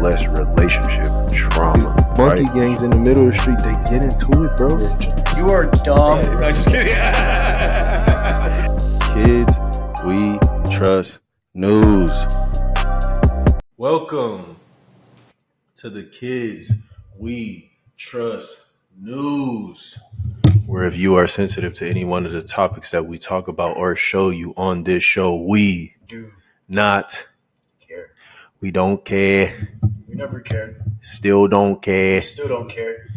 less relationship trauma. Monkey Right? gangs in the middle of the street, they get into it, bro. You are dumb. I'm just kidding. Kids, we trust news. Welcome to the Kids We Trust News, where if you are sensitive to any one of the topics that we talk about or show you on this show, we Do not care. we don't care. We never cared. Still don't care. We still don't care.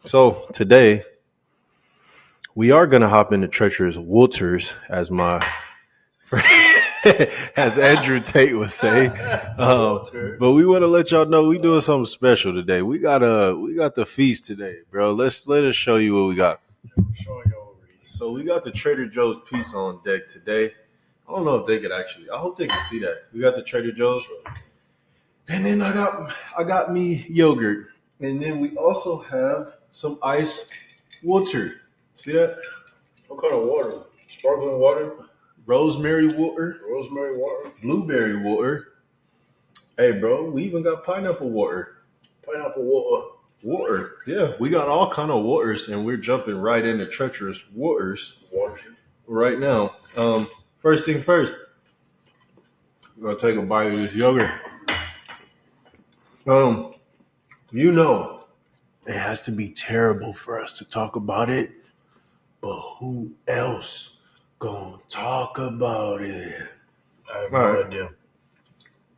So today we are gonna hop into treacherous waters, as my as Andrew Tate would say. But we want to let y'all know we doing something special today. We got the feast today, bro. Let us show you what we got. I'm showing y'all over here. So we got the Trader Joe's piece on deck today. I don't know if they could actually. I hope they can see that. We got the Trader Joe's, and then I got me yogurt, and then we also have some ice water. See that? What kind of water? Sparkling water? Rosemary water, Rosemary water? blueberry water. Hey, bro, we even got pineapple water. Pineapple water? Water, yeah. We got all kind of waters, and we're jumping right into treacherous waters Water. right now. First thing first, we're gonna take a bite of this yogurt. You know, it has to be terrible for us to talk about it, but who else gonna talk about it? I have no idea.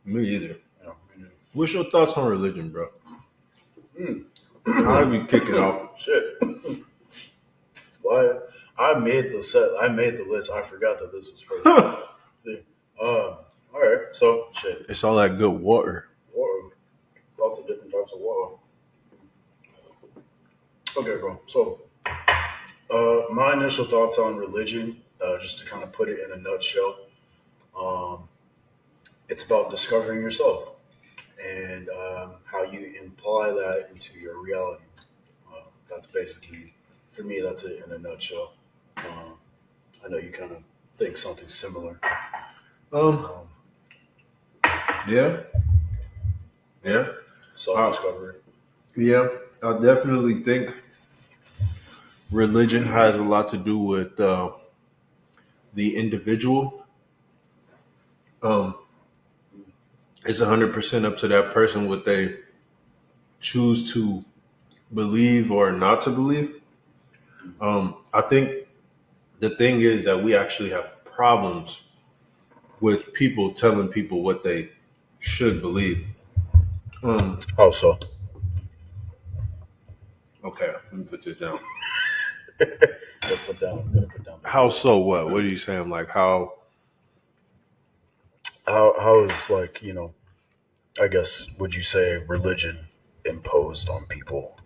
Me either. Yeah, me neither. What's your thoughts on religion, bro? How do we kick it off? Shit. Well, I made the set. I made the list. I forgot that this was first. See. All right. So shit. It's all that good water. Water. Lots of different types of water. Okay, bro. So, my initial thoughts on religion, just to kind of put it in a nutshell, it's about discovering yourself and how you imply that into your reality. That's basically, for me, that's it in a nutshell. I know you kind of think something similar. Yeah. Self-discovery. Yeah, I definitely think religion has a lot to do with the individual. It's 100% up to that person what they choose to believe or not to believe. I think the thing is that we actually have problems with people telling people what they should believe. How so? Okay, let me put this down. I'm gonna put down. How so? What? What are you saying? Like how? How is, like, I guess, would you say religion imposed on people?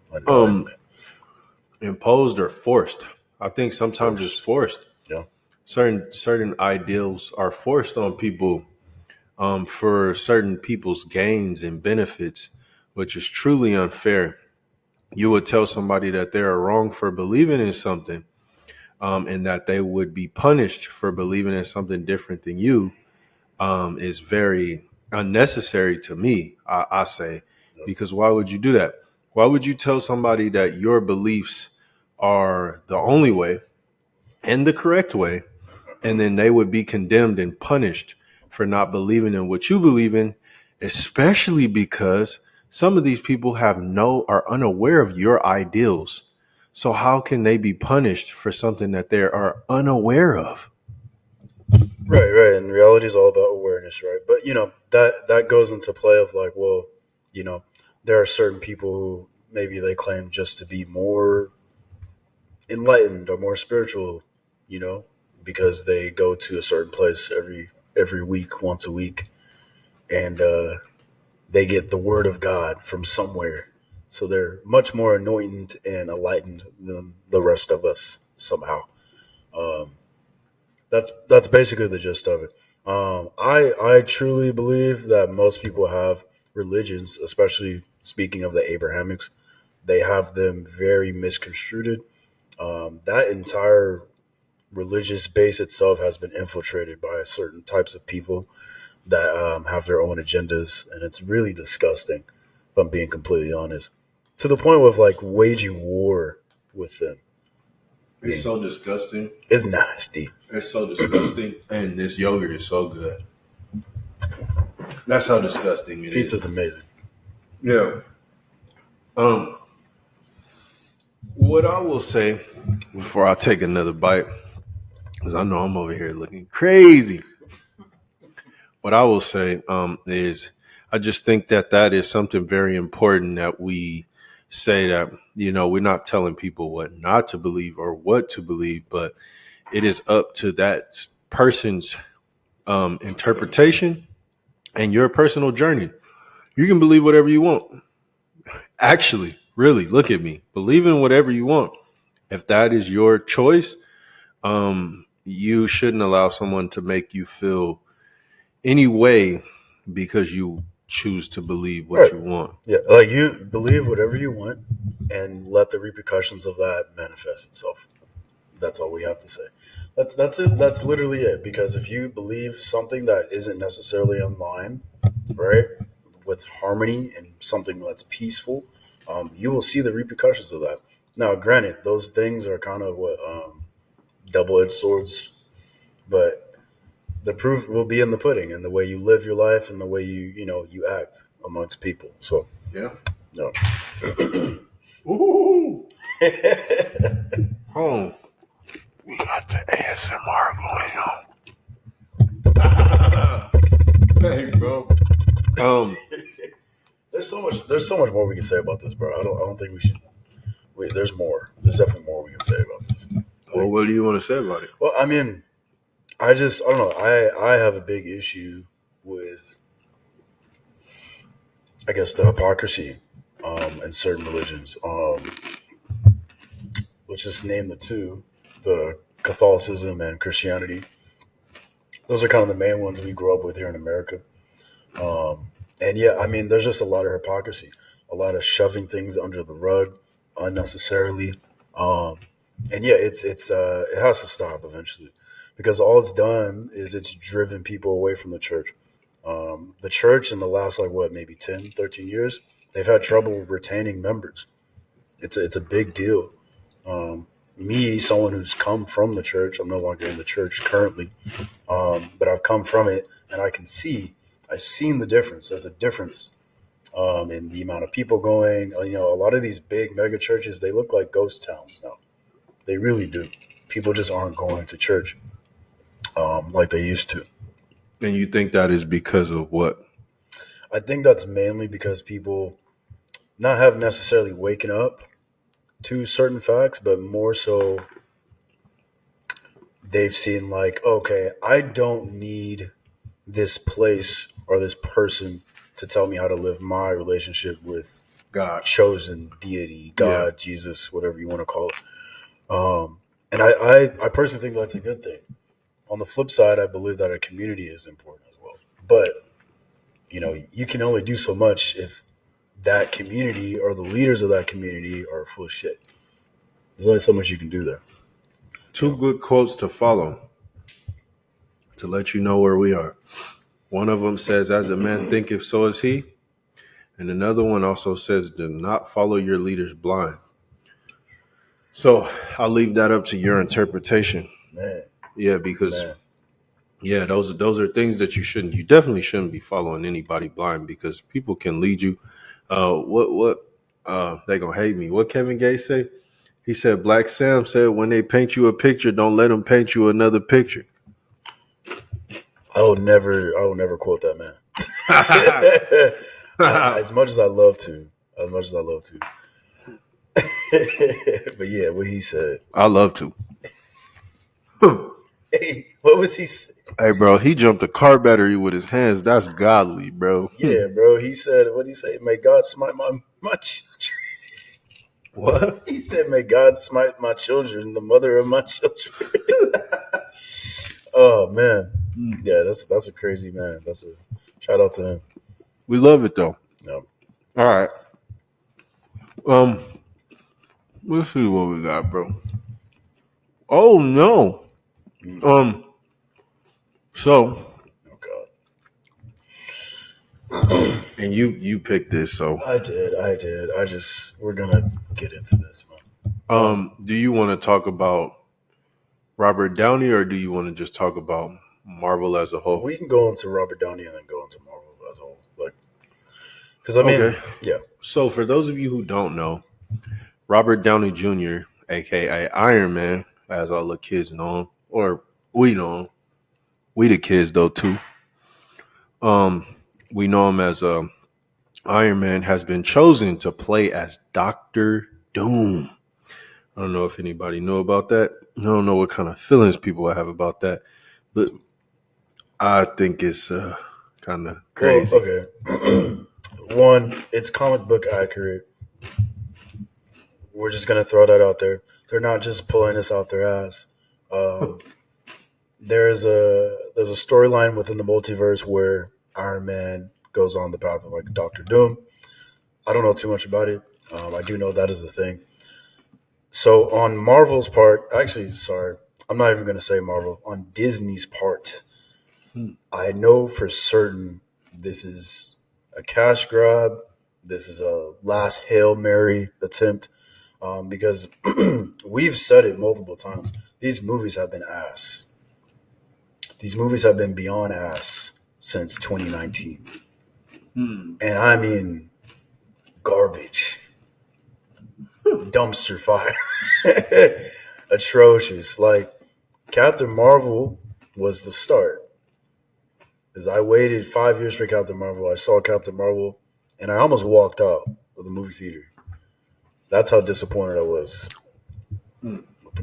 Imposed or forced? I think sometimes it's forced. Yeah. Certain ideals are forced on people for certain people's gains and benefits, which is truly unfair. You would tell somebody that they are wrong for believing in something, and that they would be punished for believing in something different than you, is very unnecessary to me, I say, because why would you do that? Why would you tell somebody that your beliefs are the only way and the correct way, and then they would be condemned and punished for not believing in what you believe in, especially because some of these people are unaware of your ideals. So how can they be punished for something that they are unaware of? Right. And reality is all about awareness, right? But that goes into play of, like, well, there are certain people who maybe they claim just to be more enlightened or more spiritual, because they go to a certain place every week, once a week, and they get the word of God from somewhere. So they're much more anointed and enlightened than the rest of us somehow. That's basically the gist of it. I truly believe that most people have religions, especially speaking of the Abrahamics, they have them very misconstrued. That entire religious base itself has been infiltrated by certain types of people that have their own agendas, and it's really disgusting. If I'm being completely honest, to the point of like waging war with them. I It's mean, so disgusting. it's nasty. It's so disgusting. And this yogurt is so good. That's how disgusting it is. Pizza's amazing. Yeah. Um, what I will say before I take another bite, because I know I'm over here looking crazy. What I will say is I just think that that is something very important that we say that, we're not telling people what not to believe or what to believe, but it is up to that person's interpretation and your personal journey. You can believe whatever you want. Actually, really, look at me. Believe in whatever you want. If that is your choice, you shouldn't allow someone to make you feel any way because you choose to believe what Right. you want. Yeah, like you believe whatever you want, and let the repercussions of that manifest itself. That's all we have to say. That's it. That's literally it. Because if you believe something that isn't necessarily in line, right, with harmony and something that's peaceful, you will see the repercussions of that. Now, granted, those things are kind of what double-edged swords, but the proof will be in the pudding, and the way you live your life, and the way you act amongst people. So, Yeah. no. Ooh. Oh, we got the ASMR going on. Hey, bro. There's so much more we can say about this, bro. I don't think we should. Wait, there's more. There's definitely more we can say about this. Well, Like, what do you want to say about it? well, I mean, I don't know. I have a big issue with, I guess, the hypocrisy in certain religions. Let's just name the two: the Catholicism and Christianity. Those are kind of the main ones we grew up with here in America. And yeah, I mean, there's just a lot of hypocrisy, a lot of shoving things under the rug unnecessarily. Um, and yeah, it has to stop eventually, because all it's done is it's driven people away from the church. The church in the last, like, what, maybe 10, 13 years, they've had trouble retaining members. It's a big deal. Me, someone who's come from the church, I'm no longer in the church currently, but I've come from it, and I've seen the difference. There's a difference in the amount of people going. A lot of these big mega churches, they look like ghost towns now. They really do. People just aren't going to church like they used to. And you think that is because of what? I think that's mainly because people not have necessarily waken up to certain facts, but more so they've seen, like, okay, I don't need this place or this person to tell me how to live my relationship with God. chosen deity, God, Yeah. Jesus, whatever you want to call it. And I personally think that's a good thing. On the flip side, I believe that a community is important as well. But, you can only do so much if that community or the leaders of that community are full of shit. There's only so much you can do there. Two good quotes to follow to let you know where we are. One of them says, "As a man thinketh, so is he." And another one also says, "Do not follow your leaders blind." So I'll leave that up to your interpretation. Man, Yeah, because man. those are things that you definitely shouldn't be following anybody blind, because people can lead you. What they gonna hate me. What Kevin Gates say? He said, Black Sam said, when they paint you a picture, don't let them paint you another picture. I will never quote that man. As much as I love to, as much as I love to. But yeah, what he said. I love to. Hey, what was he saying? Hey, bro, he jumped a car battery with his hands. That's godly, bro. Yeah, bro. He said, what did he say? May God smite my children. What? He said, may God smite my children, the mother of my children. Oh man. Yeah, that's a crazy man. That's a shout out to him. We love it though. No. All right. Um, let's see what we got, bro. Oh no. Mm. Um, so Oh God. And you picked this, so I did. We're gonna get into this, man. do you want to talk about Robert Downey, or do you want to just talk about Marvel as a whole? We can go into Robert Downey and then go into Marvel as a whole, like, because I Okay. mean, yeah, So for those of you who don't know, Robert Downey Jr., aka Iron Man, as all the kids know him, or we know him, we the kids though too. Um, we know him as Iron Man has been chosen to play as Doctor Doom. I don't know if anybody knew about that. I don't know what kind of feelings people have about that, but I think it's kind of well, crazy. okay. One, it's comic book accurate. We're just gonna throw that out there. They're not just pulling this out their ass. Um, there's a storyline within the multiverse where Iron Man goes on the path of like Doctor Doom. I don't know too much about it. I do know that is a thing. So on Marvel's part, actually, sorry, I'm not even going to say Marvel. On Disney's part, Hmm. I know for certain this is a cash grab. This is a last Hail Mary attempt because we've said it multiple times. These movies have been ass. These movies have been beyond ass since 2019. Hmm. And I mean garbage, dumpster fire, atrocious. Like Captain Marvel was the start. Because I waited 5 years for Captain Marvel. I saw Captain Marvel, and I almost walked out of the movie theater. That's how disappointed I was Hmm.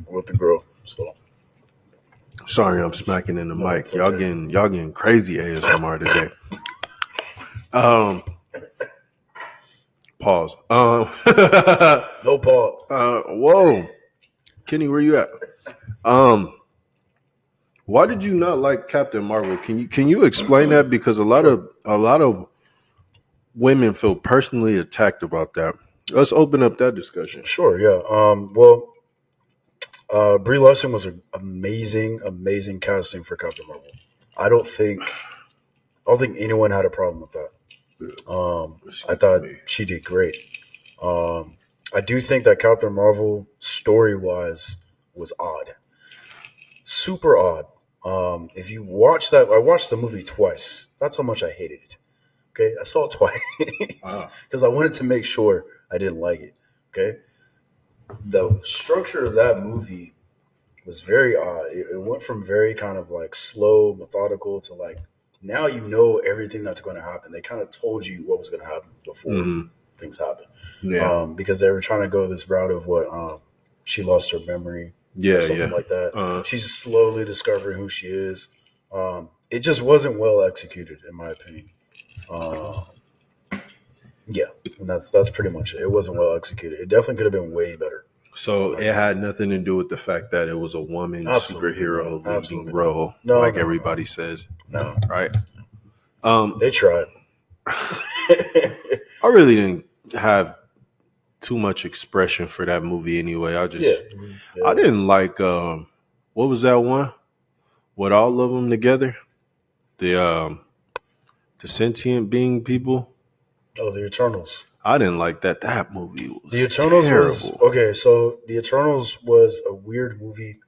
with the girl. So Sorry, I'm smacking in the no, mic. it's okay. Y'all getting crazy ASMR today. Um, pause. No pause. Whoa, Kenny, where you at? Um, why did you not like Captain Marvel? Can you explain that? Because Sure. a lot of women feel personally attacked about that. Let's open up that discussion. Sure. Yeah. Well, Brie Larson was an amazing, amazing casting for Captain Marvel. I don't think I don't think anyone had a problem with that. I Excuse thought me. she did great. Um, I do think that Captain Marvel, story wise, was odd, super odd. If you watch that, I watched the movie twice. That's how much I hated it. Okay, I saw it twice Wow. because I wanted to make sure I didn't like it. Okay, the structure of that movie was very odd. It went from very kind of like slow, methodical to like now you know everything that's going to happen. They kind of told you what was going to happen before Hmm. things happen, Yeah. because they were trying to go this route of what she lost her memory or Yeah. something Yeah. like that. Uh, She's slowly discovering who she is. It just wasn't well executed, in my opinion. Uh, yeah, and that's pretty much it. It wasn't well executed. It definitely could have been way better. so My it opinion. had nothing to do with the fact that it was a woman Absolutely not. superhero leading Absolutely not. role, No, like no, no, everybody says, no. right? Um, They tried. I really didn't have too much expression for that movie anyway. Yeah, I yeah. didn't like what was that one with all of them together? The the sentient being people. Oh, the Eternals. I didn't like that. That movie The was Eternals was terrible. okay. So the Eternals was a weird movie.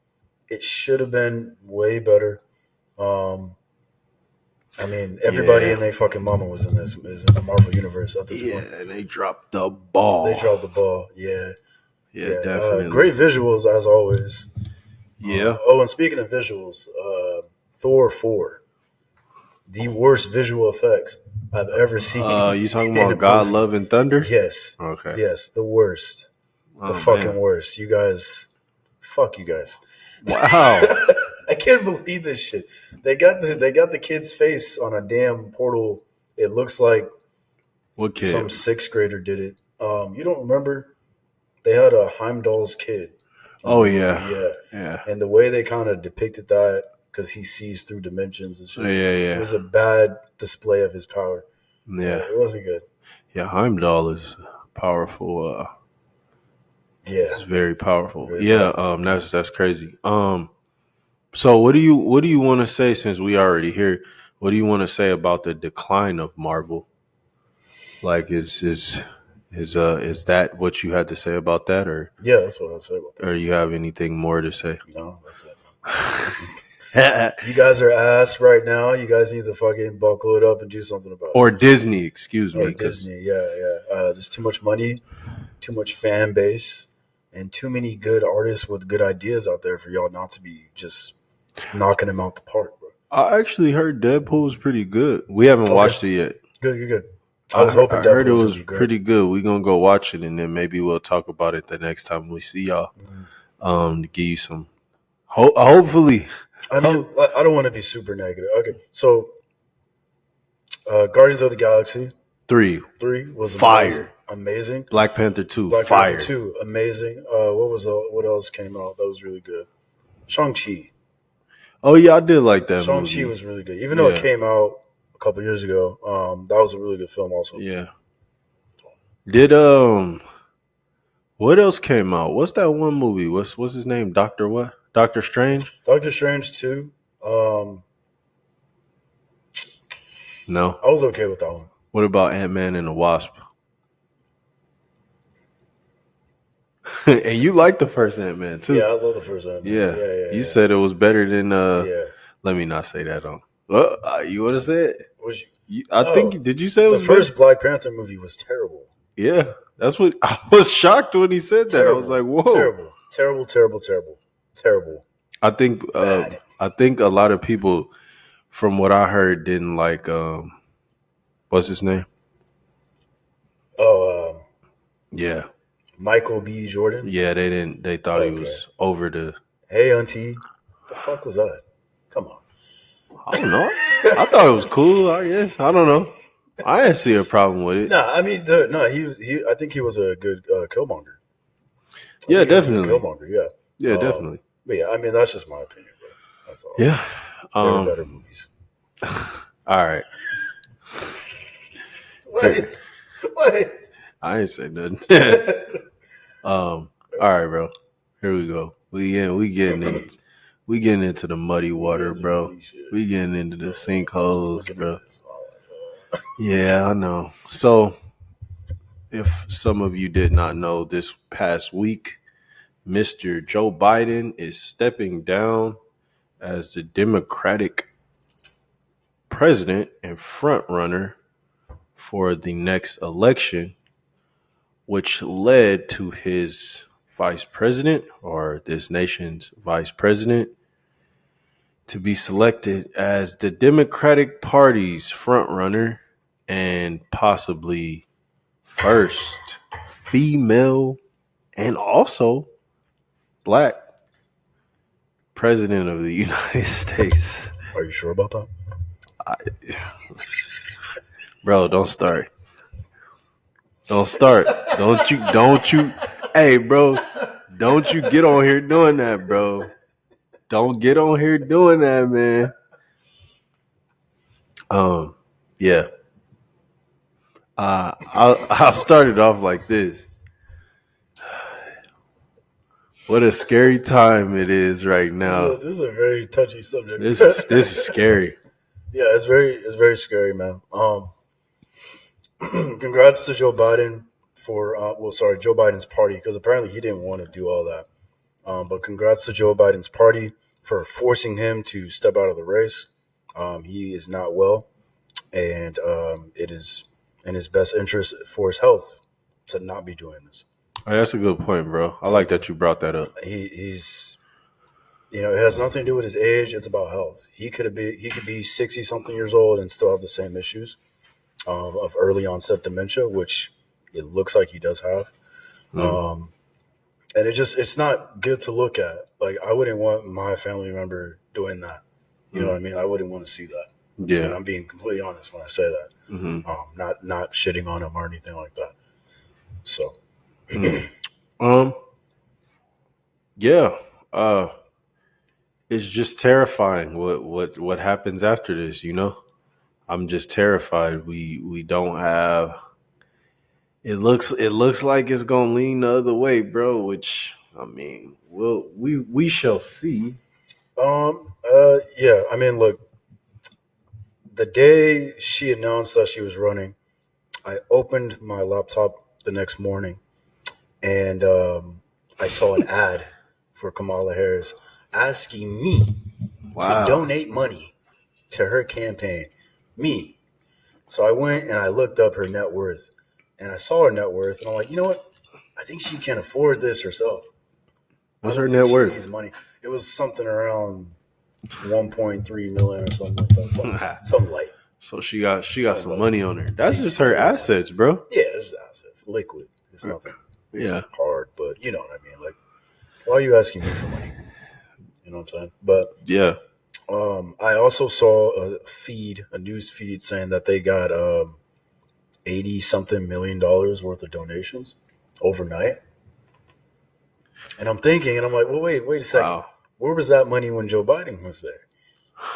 It should have been way better. Um, I mean, everybody Yeah, and their fucking mama was in this is in the Marvel universe at this yeah, point. and they dropped the They ball. dropped the ball. Yeah, Yeah, yeah. definitely. Great visuals as always. Yeah. Oh, and speaking of visuals, Thor 4, the worst visual effects I've ever seen You talking in a about God, movie. Love, and Thunder? Yes, Okay. yes, the worst, the Oh fucking man. worst. You guys, fuck you guys. Wow. I can't believe this shit. They got the kid's face on a damn portal. It looks like What kid? some sixth grader did it. You don't remember? They had a Heimdall's kid in the Oh movie, yeah. yeah. Yeah. And the way they kind of depicted that, because he sees through dimensions and Yeah. shit, it Yeah. was a bad display of his power. Yeah. It wasn't good. Yeah. Heimdall is powerful. Yeah, It's very powerful. very Yeah. powerful. That's crazy. So what do you want to say since we already here? What do you want to say about the decline of Marvel? Like, is that what you had to say about that, Yeah, that's what I'll say about or that. you have anything more to say? No, that's it. You guys are ass right now. You guys need to fucking buckle it up and do something about Or it. Disney, excuse me, Or because Disney, yeah, yeah. There's too much money, too much fan base, and too many good artists with good ideas out there for y'all not to be just knocking them out the park, bro. I actually heard Deadpool was pretty good. We haven't Okay, watched it yet. good, good, good. I was hoping I heard Deadpool it was gonna was be good. pretty good. We're gonna go watch it, and then maybe we'll talk about it the next time we see y'all. Mm. To give you some, hopefully, I mean, ho- I don't want to be super negative. Okay, so Guardians of the Galaxy 3 3 was amazing, fire. amazing. Black Panther 2 Black Panther fire. 2, amazing. What else came out that was really good? Shang-Chi. Oh yeah, I did like that Shang-Chi movie. was really good. Even though it Yeah, came out a couple years ago, that was a really good film also. yeah. Did what else came out? What's that one movie? What's his name? Doctor what? Doctor Strange? Doctor Strange 2, No. I was okay with that one. What about Ant-Man and the Wasp? And you like the first Ant-Man Yeah, too. I love the first one, man. Yeah. Yeah, yeah, You yeah. said it was better than Yeah. let me not say that on. Well, you want to say it? Was you, I oh, think did you say it the was better? first Black Panther movie was terrible. Yeah. That's what I was shocked when he said that. I was Terrible. like, "Whoa." Terrible. Terrible, terrible, terrible. Terrible. I think Bad. a lot of people from what I heard didn't like what's his name? Oh, Yeah. Michael B. Jordan. Yeah, they thought he Okay. was over the Hey, auntie. The fuck was that? Come on. I don't know. I thought it was cool, I guess. I don't know. I didn't see a problem with it. Nah, I mean, no, he was. I think he was a good Killmonger. I Yeah, think he was a good definitely. Killmonger. Yeah. Yeah, definitely. But yeah, I mean, that's just my opinion, bro. That's all. Yeah. There were better movies. All right. What? What? I ain't say nothing. All right, bro. Here we go. We getting into the muddy water, bro. We getting into the sinkholes, bro. Yeah, I know. So, if some of you did not know, this past week, Mr. Joe Biden is stepping down as the Democratic president and front runner for the next election, which led to his vice president or this nation's vice president to be selected as the Democratic Party's front runner and possibly first female and also black president of the United States. Are you sure about that? Bro, don't start. Don't start. Don't you hey bro, don't you get on here doing that, bro. Don't get on here doing that, man. Yeah. I'll start it off like this. What a scary time it is right now. This is a very touchy subject. This is scary. Yeah, it's very scary, man. Congrats to Joe Biden for Joe Biden's party, because apparently he didn't want to do all that. But congrats to Joe Biden's party for forcing him to step out of the race. He is not well, and it is in his best interest for his health to not be doing this. Oh, that's a good point, bro. I like that you brought that up. He's it has nothing to do with his age. It's about health. He could be 60 something years old and still have the same issues of early onset dementia, which it looks like he does have. Mm. And it's not good to look at. Like, I wouldn't want my family member doing that. You know what I mean? I wouldn't want to see that. Yeah. So I'm being completely honest when I say that. Mm-hmm. Not shitting on him or anything like that. So, yeah. It's just terrifying what happens after this, you know? I'm just terrified. We don't have it looks like it's gonna lean the other way, bro, which I mean, we shall see. yeah. I mean, look, the day she announced that she was running, I opened my laptop the next morning, and I saw an ad for Kamala Harris asking me to Wow. donate money to her campaign. Me. So I went and I looked up her net worth, and I saw her net worth, and I'm like, you know what? I think she can afford this herself. I What's don't her think net she worth? needs money. It was something around 1.3 million or something like that. Something light. So she got Something some light. money on her. That's just She got her a little money. assets, bro. Yeah, it's assets, liquid. It's nothing Yeah. hard, but you know what I mean. Like, why are you asking me for money? You know what I'm saying? But Yeah. I also saw a news feed saying that they got 80 something million worth of donations overnight. And I'm thinking, and I'm like, well, wait a second. Wow. Where was that money when Joe Biden was there?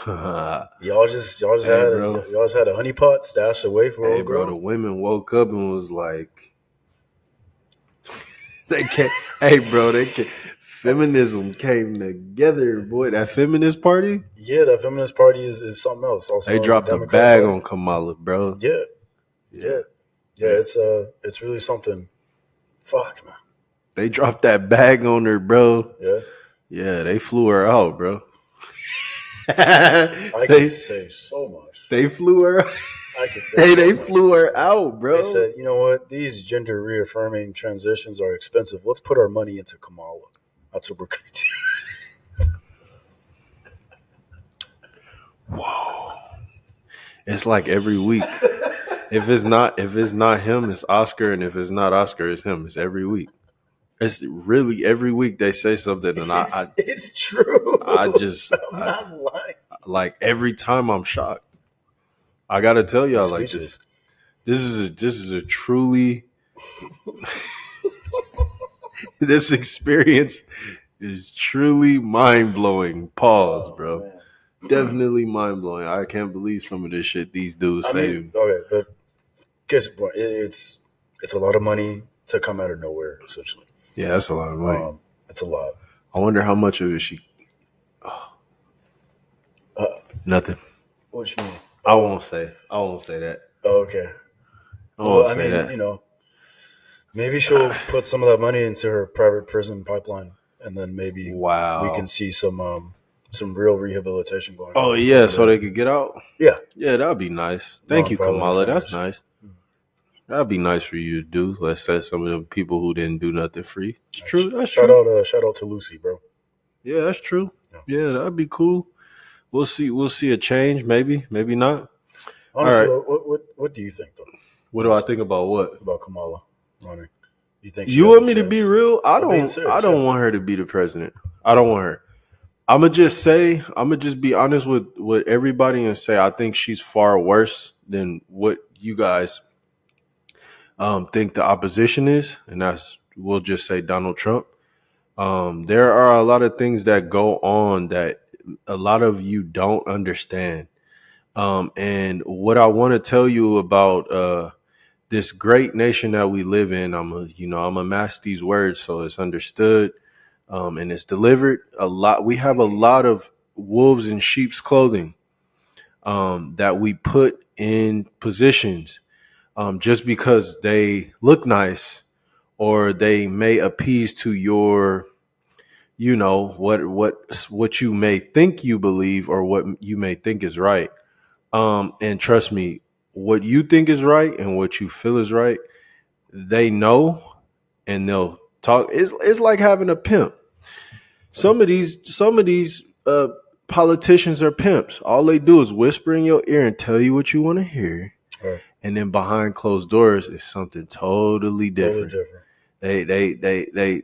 Hey, bro. Y'all just had a honeypot stashed away for Hey, old bro. The girl. women woke up and was like, they can't. Hey, bro. They can't. Feminism came together, boy. That feminist party, Yeah, that feminist party is something else. Also they known as the dropped a Democrat bag Party. on Kamala, bro. Yeah, Yeah. yeah, yeah. They, It's really something. Fuck, man. they dropped that bag on her, bro. Yeah, Yeah, they flew her out, bro. I could they say so much. they flew her. I could say Hey, so they much. flew her out, bro. They said, you know what? These gender reaffirming transitions are expensive. Let's put our money into Kamala. That's what we're going to do. Whoa. It's like every week. If it's not him, it's Oscar, and if it's not Oscar, it's him. It's every week. It's really every week they say something, and It's true. I just I'm not lying. like every time I'm shocked. I gotta tell y'all He's like speechless. this is a truly this experience is truly mind blowing. Pause, Oh, bro. man. Definitely mind blowing. I can't believe some of this shit these dudes I say mean, to me. okay, but guess what? It's a lot of money to come out of nowhere, essentially. Yeah, that's a lot of money. It's a lot. I wonder how much of it Uh, nothing. what you mean? I won't say. I won't say that. Oh, okay. I Well, won't I say mean, that. you know, maybe she'll put some of that money into her private prison pipeline, and then maybe we can Wow. see some real rehabilitation going Oh on yeah, over so there. they could get out. Yeah, Yeah, that'd be nice. Thank you, nonviolent Kamala. That's offenders. nice. That'd be nice for you to do. Let's say some of the people who didn't do nothing free. It's true. That's true. Shout out to Lucy, bro. Yeah, that's true. Yeah. Yeah, that'd be cool. We'll see. We'll see a change. Maybe. Maybe not. All Honestly, right. though, what do you think though? What do I Honestly, think about what? about Kamala running? You think she You has want a me to be chance? real? I I'm being don't. I serious. Yeah. don't want her to be the president. I don't want her. I'm gonna just say. I'm gonna just be honest with everybody and say I think she's far worse than what you guys think the opposition is, and that's we'll just say Donald Trump. There are a lot of things that go on that a lot of you don't understand. And what I want to tell you about this great nation that we live in, I'm a mass these words so it's understood and it's delivered. A lot. We have a lot of wolves in sheep's clothing that we put in positions just because they look nice or they may appease to your what you may think you believe or what you may think is right. And trust me, what you think is right and what you feel is right, they know, and they'll talk. It's like having a pimp. Some of these politicians are pimps. All they do is whisper in your ear and tell you what you want to hear, All right. and then behind closed doors is something totally Totally different. different.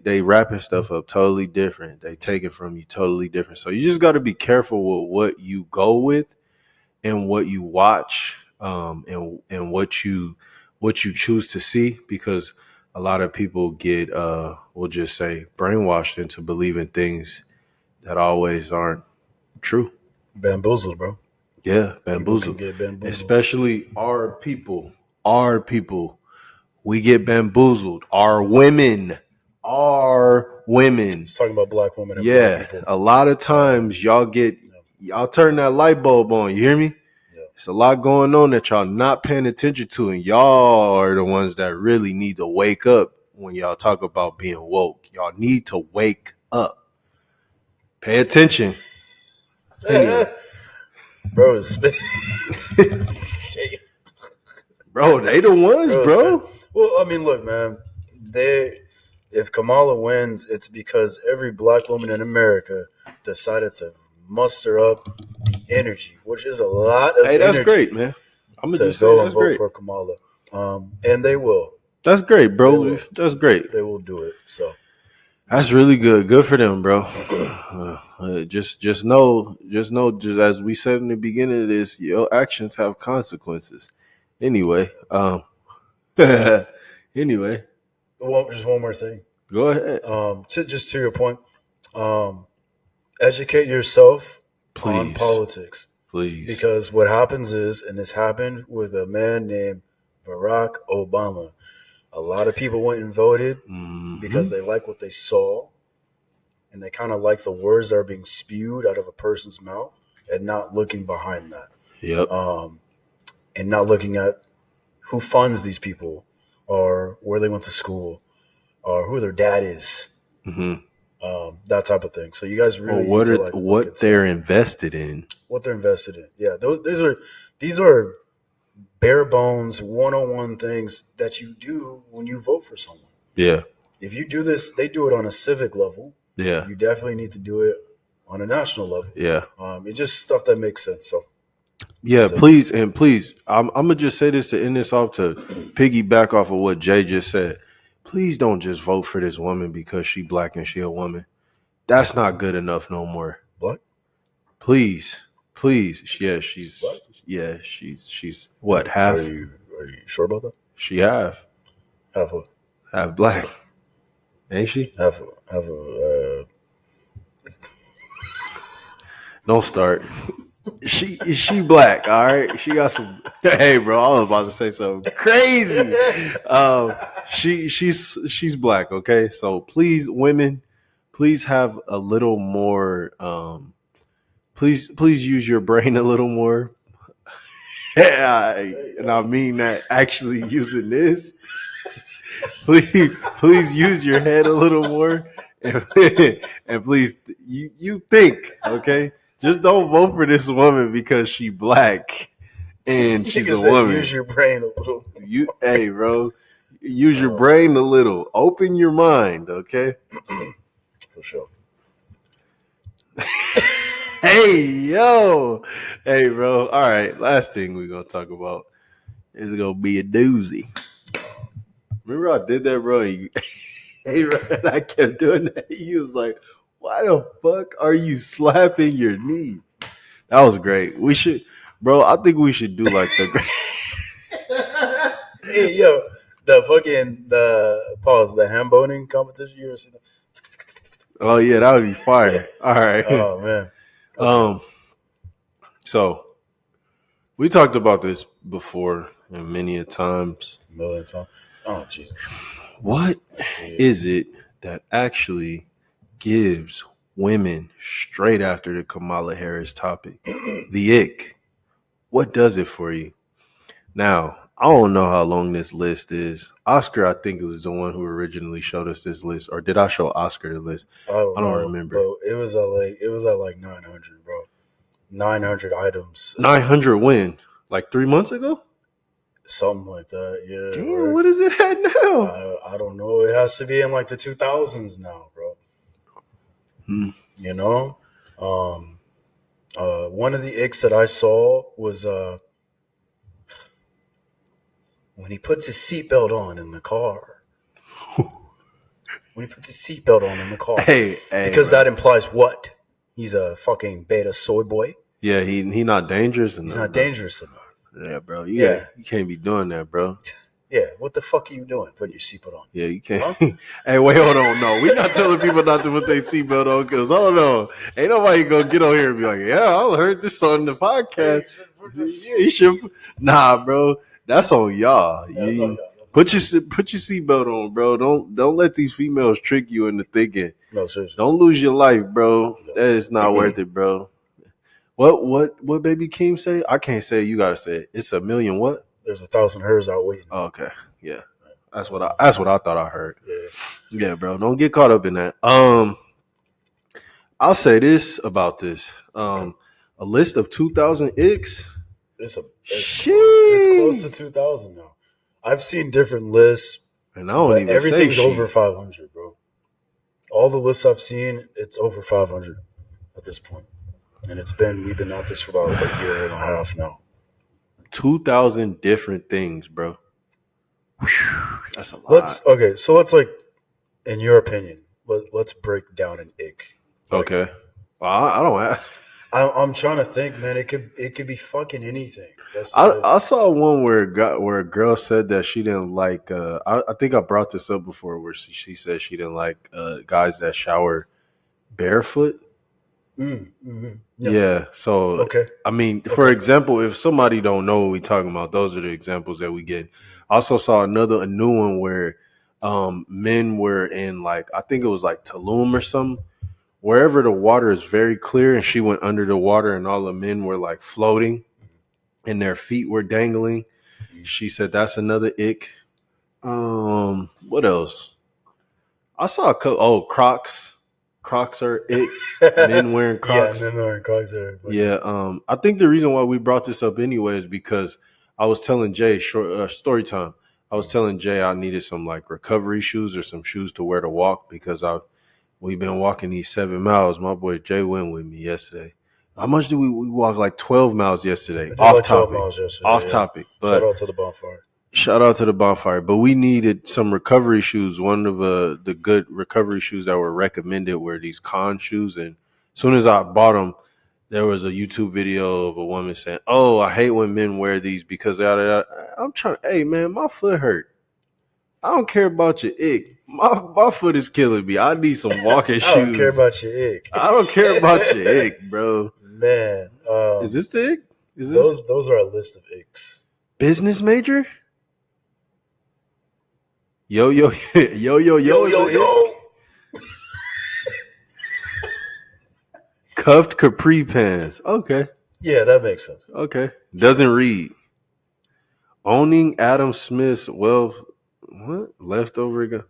They wrapping stuff up totally different. They take it from you totally different. So you just got to be careful with what you go with and what you watch, and what you choose to see, because a lot of people get we'll just say brainwashed into believing things that always aren't true. Bamboozled, bro. Yeah, People can bamboozled. get bamboozled. Especially our people. Our people. We get bamboozled. Our women. It's talking about black women and black Yeah, people. a lot of times y'all turn that light bulb on. You hear me? Yeah. It's a lot going on that y'all not paying attention to, and y'all are the ones that really need to wake up when y'all talk about being woke. Y'all need to wake up. Pay attention. Anyway. Bro, spit. Bro, they the ones, bro. Well, I mean, look, man. If Kamala wins, it's because every black woman in America decided to muster up the energy, which is a lot of Hey, that's energy great, man. I'm gonna to just say go and that's vote great. for Kamala. And they will. That's great, They bro. will. That's great. They will do it. So That's really good. Good for them, bro. Just know, just as we said in the beginning of this, your actions have consequences. Anyway, anyway, just one more thing. go ahead, To your point, educate yourself on please, politics. please. Because what happens is, and this happened with a man named Barack Obama, a lot of people went and voted because they like what they saw and they kind of like the words that are being spewed out of a person's mouth and not looking behind that. Yep. And not looking at who funds these people or where they went to school or who their dad is. That type of thing. So you guys really need to like what they're invested in. What they're invested in. Yeah, these are bare bones 101 things that you do when you vote for someone. Yeah. If you do this, they do it on a civic level. Yeah. You definitely need to do it on a national level. Yeah. It's just stuff that makes sense. So yeah, please, I'm gonna just say this to end this off to piggyback off of what Jay just said. Please don't just vote for this woman because she black and she a woman. That's not good enough no more. Black? Please. Yeah, Black? she's what, half? Are you sure about that? She half What? half black. Ain't she? Half a Don't start. She black, all right. She got some. Hey, bro, I was about to say something crazy. She's black. Okay, so please, women, please have a little more. Please use your brain a little more. And I mean that actually using this. Please use your head a little more, and, and please you think, okay. Just don't vote for this woman because she black and she's a woman. Use your brain a little. Hey, bro, use your brain a little. Open your mind, okay? For sure. Hey, bro. All right, last thing we're gonna talk about is gonna be a doozy. Remember I did that, bro? Hey, man, I kept doing that. He was like, "Why the fuck are you slapping your knee?" That was great. We should, bro. I think we should do like the. Hey, the hand boning competition. You ever seen that? Oh yeah, that would be fire. All right. Oh man. Okay. So we talked about this before and many a times. Million times. Oh Jesus. What is it that actually gives women straight after the Kamala Harris topic the ick? What does it for you? Now, I don't know how long this list is. Oscar, I think it was the one who originally showed us this list, or did I show Oscar the list? I don't know, remember. Bro, it was at like 900, bro. 900 items. 900 when? Like 3 months ago? Something like that. Yeah. Damn, right. what is it at now? I don't know. It has to be in like the 2000s now, bro. You know, one of the icks that I saw was when he puts his seatbelt on in the car. When he puts his seatbelt on in the car. Hey, because that implies what? He's a fucking beta soy boy. Yeah, he not dangerous enough. He's not dangerous enough. Yeah, bro. You can't be doing that, bro. Yeah, what the fuck are you doing? Putting your seatbelt on? Yeah, you can't. Huh? Hey, wait, hold on. No, we're not telling people not to put their seatbelt on because, hold on. Ain't nobody going to get on here and be like, yeah, I heard this on the podcast. Yeah, you should. Nah, bro. That's on y'all. Put your seatbelt on, bro. Don't let these females trick you into thinking. No, seriously. Don't lose your life, bro. That is not worth it, bro. What Baby Keem say? I can't say it. You gotta say it. It's a million what? There's 1,000 hers out waiting. Oh, okay. Yeah. That's what I Thousand. that's what I thought I heard. Yeah. Yeah, bro. Don't get caught up in that. I'll say this about this. Okay. A list of 2,000 icks. It's close to Sheesh. 2,000 now. I've seen different lists, And I don't but even say everything's she. over 500, bro. All the lists I've seen, it's over 500 at this point. And we've been at this for about a year and a half now. 2,000 different things, bro. Whew, that's a lot. Let's like, in your opinion, let's break down an ick. Like, Okay. Well, I don't have. I'm trying to think, man. It could be fucking anything. I saw one where a girl said that she didn't like. I think I brought this up before, where she said she didn't like guys that shower barefoot. Yeah. So Okay. I mean, for example, if somebody don't know what we talking about, those are the examples that we get. I also saw a new one where men were in, like, I think it was like Tulum or something, wherever the water is very clear, and she went under the water and all the men were like floating and their feet were dangling. She said that's another ick. What else? I saw a couple. Oh, Crocs. Crocs are ick. Men wearing Crocs. Yeah, men wearing Crocs are. Yeah. I think the reason why we brought this up anyway is because I was telling Jay, story time. I was telling Jay I needed some like recovery shoes or some shoes to wear to walk, because we've been walking these 7 miles. My boy Jay went with me yesterday. How much did we walk? Like 12 miles yesterday. Off topic. Off topic. But shout out to the bonfire. shout out to the bonfire. But we needed some recovery shoes. One of the good recovery shoes that were recommended were these Con shoes. And as soon as I bought them, there was a YouTube video of a woman saying, "Oh, I hate when men wear these because I'm trying. Hey, man, my foot hurt. I don't care about your ick. My foot is killing me. I need some walking shoes. I don't care about your ick. I don't care about your ick, bro. Man, is this the ick? Is this those are a list of icks? Business major? Yo. Cuffed capri pants. Okay. Yeah, that makes sense. Okay. Doesn't read. Owning Adam Smith's leftover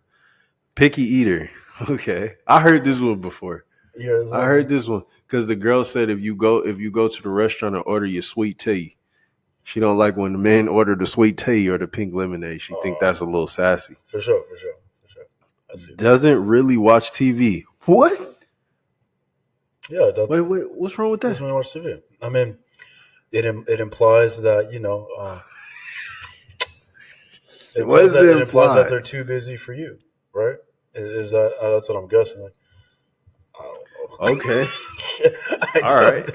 picky eater. Okay. I heard this one before. I heard this one because the girl said if you go to the restaurant and order your sweet tea, she don't like when the men order the sweet tea or the pink lemonade. She think that's a little sassy. For sure. Doesn't really watch TV. What? Yeah. Wait. What's wrong with that? Doesn't really watch TV. I mean, it implies that it implies that they're too busy for you, right? Is that that's what I'm guessing? Like, I don't know. Okay. All right.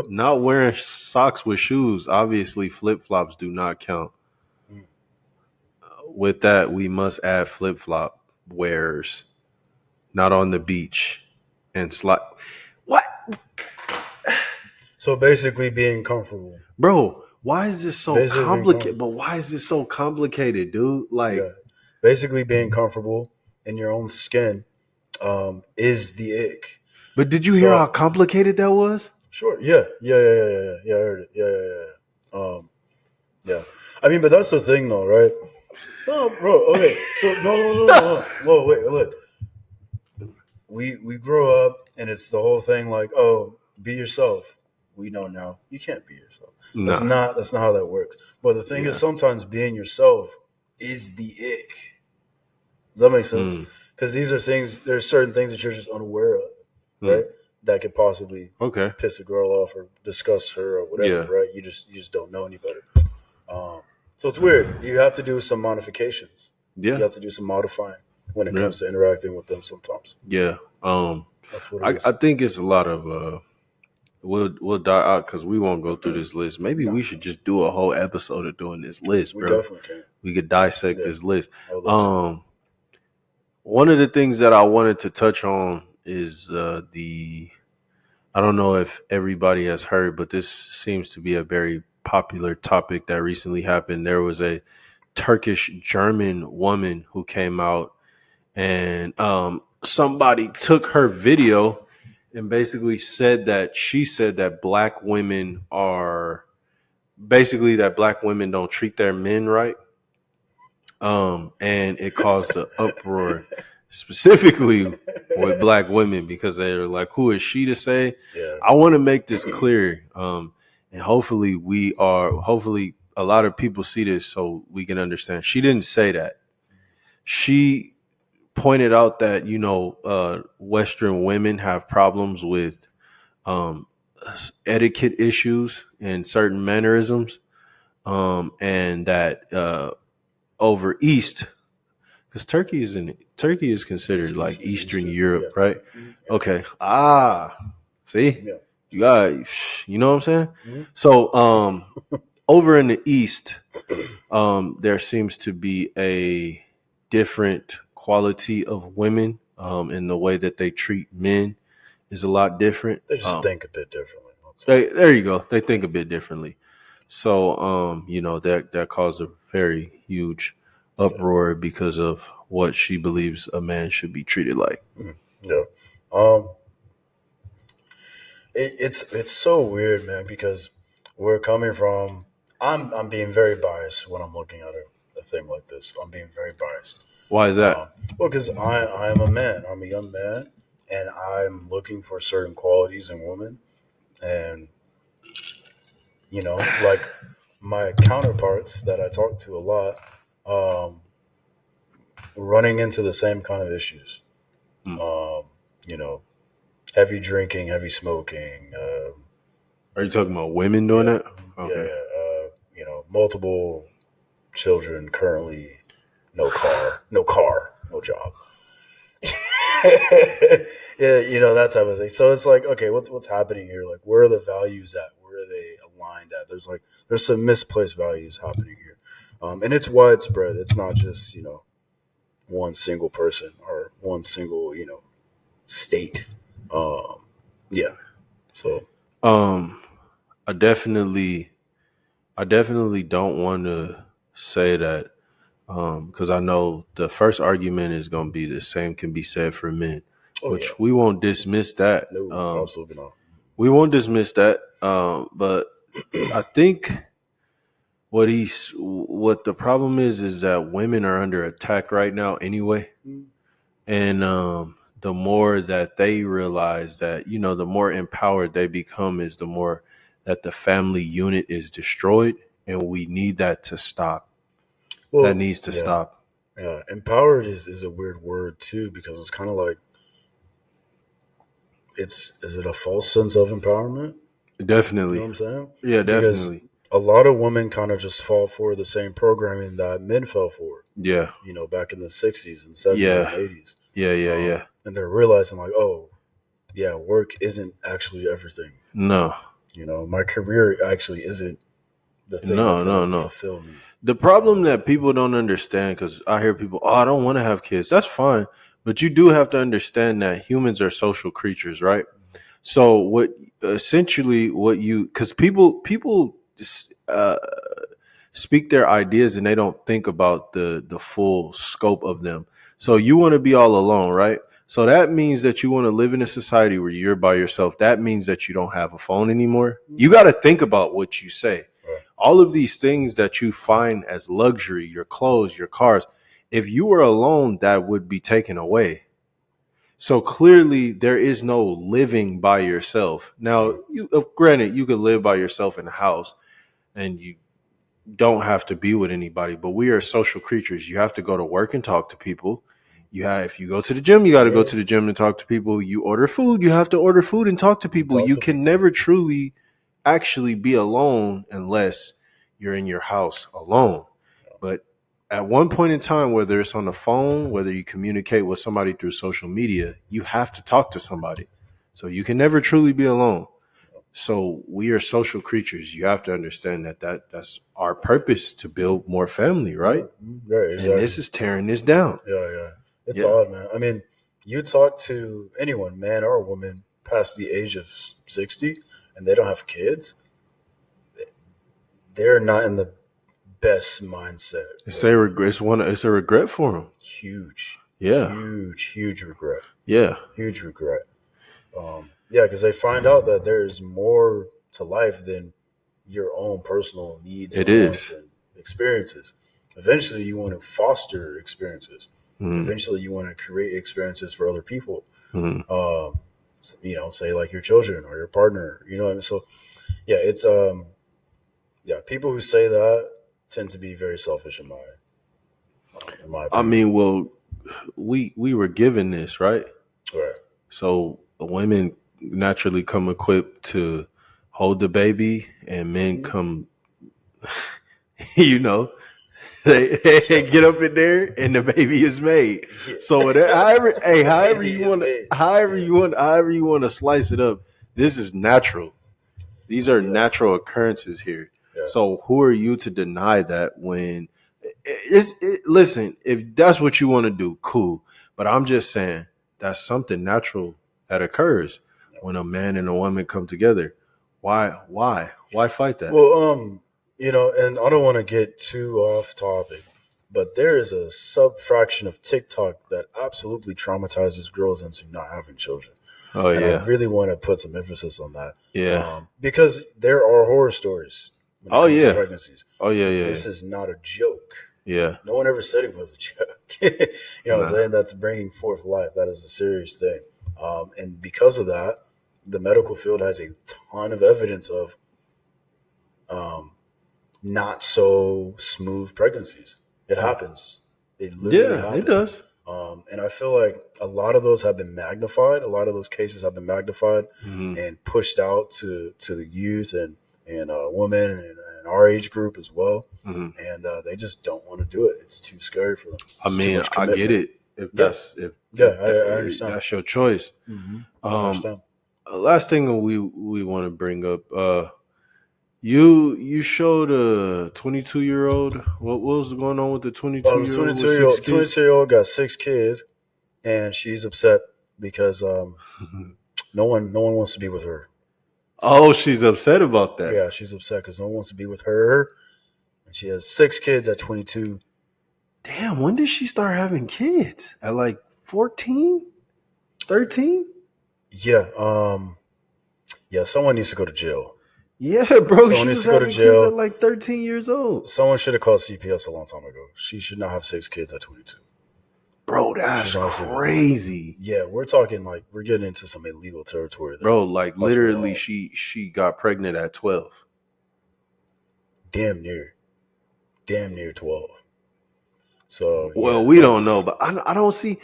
Not wearing socks with shoes. Obviously, flip-flops do not count. With that, we must add flip-flop wearers. Not on the beach. And slide. What? So basically being comfortable. Bro, why is this so complicated? But why is this so complicated, dude? Like, basically being comfortable in your own skin is the ick. But did you hear how complicated that was? Sure. Yeah. I heard it. Yeah. I mean, but that's the thing, though, right? No, bro. Okay. So no. Whoa, wait, look. We grow up, and it's the whole thing like, oh, be yourself. We know now you can't be yourself. Nah. That's not how that works. But the thing is, sometimes being yourself is the ick. Does that make sense? Because there's certain things that you're just unaware of, right? That could possibly piss a girl off or disgust her or whatever, right? You just don't know any better. So it's weird. You have to do some modifications. Yeah. You have to do some modifying when it comes to interacting with them sometimes. Yeah. That's what it is. I think it's a lot of we'll die out because we won't go through this list. Maybe we should just do a whole episode of doing this list, bro. We definitely can. We could dissect this list. One of the things that I wanted to touch on is I don't know if everybody has heard, but this seems to be a very popular topic that recently happened. There was a Turkish German woman who came out, and somebody took her video and basically said that she said that black women are basically that black women don't treat their men right. And it caused an uproar specifically with black women because they were like, who is she to say? Yeah. I want to make this clear. And hopefully a lot of people see this so we can understand. She didn't say that. She pointed out that, Western women have problems with um, etiquette issues and certain mannerisms. And that over East, because Turkey is considered like Eastern Eastern, yeah. Europe, right? Yeah. Okay. See, Yeah. you got, you know what I'm saying? Mhm. So, over in the East, there seems to be a different quality of women, in the way that they treat men is a lot different. They just think a bit differently. That's all. There you go. They think a bit differently. So, that caused a very huge Yeah. uproar because of what she believes a man should be treated like. Mhm. Yeah. Um, it's so weird, man, because we're coming from. I'm being very biased when I'm looking at a thing like this. I'm being very biased. Why is that? Well, because I am a man. I'm a young man, and I'm looking for certain qualities in women, and like my counterparts that I talk to a lot, um, running into the same kind of issues. Hmm. Um, you know, heavy drinking, heavy smoking. Are you talking about women doing Yeah, that? yeah, Okay. yeah. Multiple children currently, no car, no job. Yeah, that type of thing. So it's like, okay, what's happening here? Like, where are the values at? Where are they aligned at? There's some misplaced values happening here, and it's widespread. It's not just one single person or one single state. Um, yeah. So Um, I definitely, I definitely don't want to say that, because I know the first argument is going to be the same can be said for men, oh yeah, which we won't dismiss that. no, absolutely not. We won't dismiss that. But I think what the problem is that women are under attack right now anyway, Mm. and the more that they realize that, the more empowered they become is the more that the family unit is destroyed, and we need that to stop. That Well, needs to yeah, stop. yeah. Empowered is a weird word too because it's kind of like is it a false sense of empowerment? You know what Definitely. I'm saying? Yeah, Because definitely. a lot of women kind of just fall for the same programming that men fell for. Yeah. Back in the '60s and '70s and Yeah. '80s, Yeah. Yeah. Yeah. and they're realizing like, oh, yeah, work isn't actually everything. No. My career actually isn't the thing that's No. going No. to No. fulfill me. The problem Um, that people don't understand, because I hear people, oh, I don't want to have kids. That's fine. But you do have to understand that humans are social creatures, right? So what essentially what you, because people speak their ideas and they don't think about the full scope of them. So you want to be all alone, right? So that means that you want to live in a society where you're by yourself. That means that you don't have a phone anymore. You got to think about what you say. right. All of these things that you find as luxury, your clothes, your cars, if you were alone, that would be taken away. So clearly, there is no living by yourself. Now, Yeah. granted, you can live by yourself in a house, and you don't have to be with anybody, but we are social creatures. You have to go to work and talk to people. If you go to the gym, you got to go Yeah. to the gym and talk to people. You order food, you have to order food and talk to And people. talk You to can people. never truly actually be alone unless you're in your house alone. But at one point in time, whether it's on the phone, whether you communicate with somebody through social media, you have to talk to somebody. So you can never truly be alone. So we are social creatures. You have to understand that's our purpose to build more family, right? Yeah. Right. And this Exactly. is tearing this down. Yeah. Yeah. It's Yeah. odd, man. I mean, you talk to anyone, man or woman, past the age of 60, and they don't have kids. They're not in the best mindset. It's a regret. It's a regret for them. Huge, Yeah. huge, huge regret. Yeah. Huge regret. Yeah, because they find out that there is more to life than your own personal needs and It wants is. and experiences. Eventually, you want to foster experiences. Mm, Eventually, you want to create experiences for other people. mm. Say like your children or your partner. You know what I mean? So yeah, it's yeah, people who say that tend to be very selfish in my I opinion. mean, well, we were given this, right? Right. So women naturally come equipped to hold the baby, and men Hmm. come, you know, they get up in there, and the baby is made. Yeah. So whatever, however, hey, The baby is made. Yeah. however you want to slice it up, this is natural. These are Yeah. natural occurrences here. Yeah. So who are you to deny that when listen, if that's what you want to do, cool. But I'm just saying that's something natural that occurs when a man and a woman come together. Why fight that? Well, and I don't want to get too off topic, but there is a sub fraction of TikTok that absolutely traumatizes girls into not having children. Oh And I yeah. really want to put some emphasis on that Yeah. because there are horror stories when it Oh comes to yeah. pregnancies. Oh yeah, yeah. This is not a joke. Yeah. No one ever said it was a joke. You know what I'm Nah. saying? That's bringing forth life. That is a serious thing. And because of that, the medical field has a ton of evidence of um, not so smooth pregnancies. It happens. It literally Yeah, it happens. does. And I feel like a lot of those have been magnified. A lot of those cases have been magnified Hmm. and pushed out to the youth and women and our age group as well. Hmm. And they just don't want to do it. It's too scary for them. I It's too mean, much I get commitment. it. If Yeah, that's yeah, I if understand. that's your choice. Hmm. I Um, understand. last thing we want to bring up. You showed a 22-year-old. What was going on with the 22-year-old with 6 kids? 22-year-old got 6 kids, and she's upset because no one wants to be with her. Oh, she's upset about that. Yeah, she's upset because no one wants to be with her. And she has 6 kids at 22. Damn, when did she start having kids? At like 14, 13? Yeah, yeah. Someone needs to go to jail. Yeah, bro, Someone she needs was to go to having kids at jail. like 13 years old. Someone should have called CPS a long time ago. She should not have 6 kids at 22. Bro, She that's should not have 6 kids. crazy. Yeah, we're talking like we're getting into some illegal territory there. Bro, like Let's be literally honest. she got pregnant at 12. Damn near 12. So Well, yeah, we don't know, that's but I don't see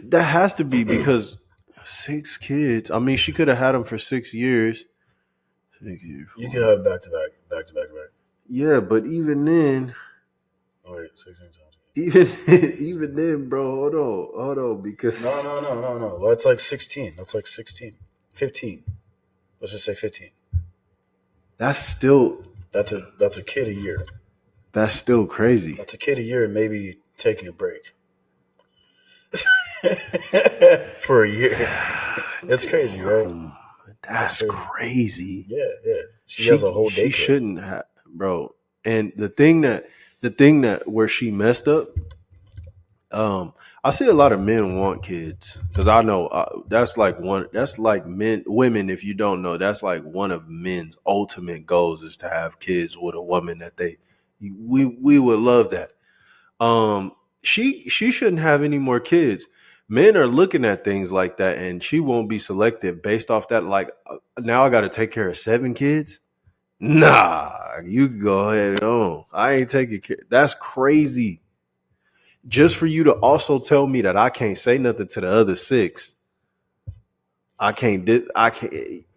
that has to be because 6 kids. I mean, she could have had them for 6 years. 6 years, you could have back to back, back to back to back. yeah, but even then, Oh wait, 16 times. even even then, bro, hold on, No, because no, no, no, no. That's like 16. That's like 16. 15. Let's just say 15. that's still That's a kid a year. that's still crazy. That's a kid a year and maybe taking a break for a year. It's crazy, right? Damn, That's that's crazy. crazy. Yeah, yeah. She has a whole She daycare. shouldn't have, bro. And the thing that where she messed up. I see a lot of men want kids because I know that's like one. That's like women. If you don't know, that's like one of men's ultimate goals is to have kids with a woman that they. We would love that. She shouldn't have any more kids. Men are looking at things like that, and she won't be selected based off that. Like now, I got to take care of 7 kids. Nah, you can go ahead and on. I ain't taking care. That's crazy. Just for you to also tell me that I can't say nothing to the other 6. I can't.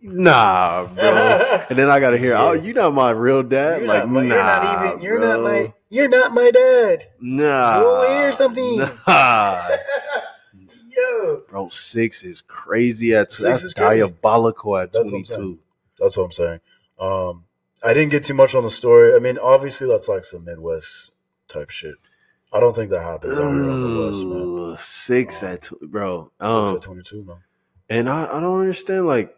Nah, bro. And then I gotta hear, oh, Yeah. you're not my real dad. Like, You're not nah, even you're not my bro. you're not my dad. Go away or Nah, something. nah. Yo. Bro, 6 is crazy at Six that's is crazy. diabolical at That's what I'm saying. 22. That's what I'm saying. I didn't get too much on the story. I mean, obviously that's like some Midwest type shit. I don't think that happens out here on the West, man. Ugh, 6 Um, bro. 6 at 22, man. And I don't understand. Like,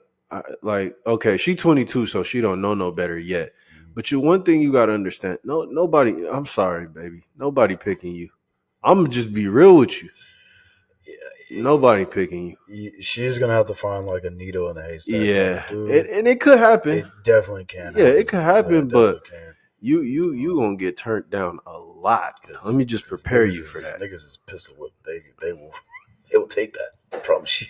okay, she 22, so she don't know no better yet. Mhm. But one thing you gotta understand, nobody. I'm sorry, baby, nobody picking you. I'm gonna just be real with you. Nobody picking you. She's gonna have to find like a needle in a haystack. Yeah, Dude, and it could happen. it definitely can. Yeah, happen. it could happen, It but definitely can. you gonna get turned down a lot. Let me just prepare you for that. Niggas is pistol whip. They will take that. I promise you.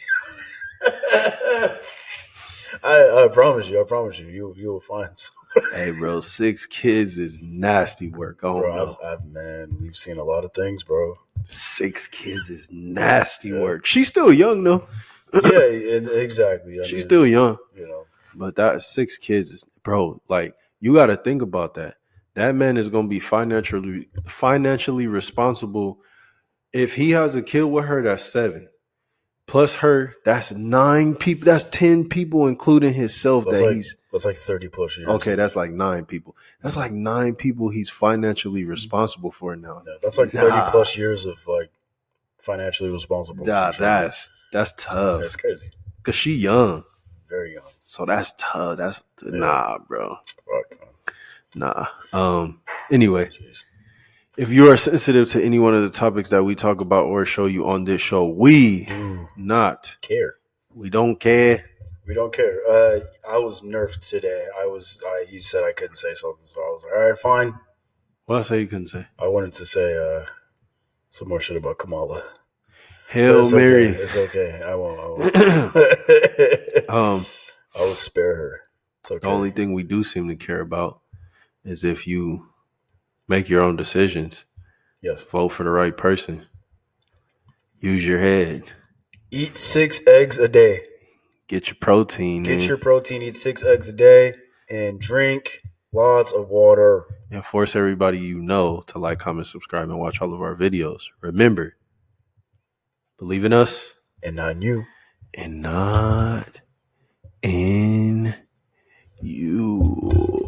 I promise you. You will find some. Hey, bro, 6 kids is nasty work. I don't know. Man, we've seen a lot of things, bro. 6 kids is nasty work. She's still young though. Yeah, exactly. She's still young. You know, but that 6 kids is, bro. Like, you got to think about that. That man is gonna be financially responsible. If he has a kid with her, that's 7. Plus her, that's 9 people. That's 10 people, including himself. That's like 30 plus years. Okay, that's like 9 people. That's like 9 people he's financially responsible for now. Yeah, that's like 30 plus years of like financially responsible. Nah, that's tough. That's crazy. Cause she young, very young. So that's tough. Nah, bro. Fuck. Nah. Anyway. Jeez. If you are sensitive to any one of the topics that we talk about or show you on this show, we do not care. We don't care. We don't care. I was nerfed today. He said I couldn't say something, so I was like, all right, fine. What I say you couldn't say? I wanted to say some more shit about Kamala. Hail Mary. Okay. It's okay. I won't. I will spare her. It's okay. The only thing we do seem to care about is if you make your own decisions. Yes. Vote for the right person. Use your head. Eat 6 eggs a day. Get your protein. Your protein. Eat 6 eggs a day and drink lots of water. And force everybody you know to like, comment, subscribe, and watch all of our videos. Remember, believe in us. And not in you. And not in you.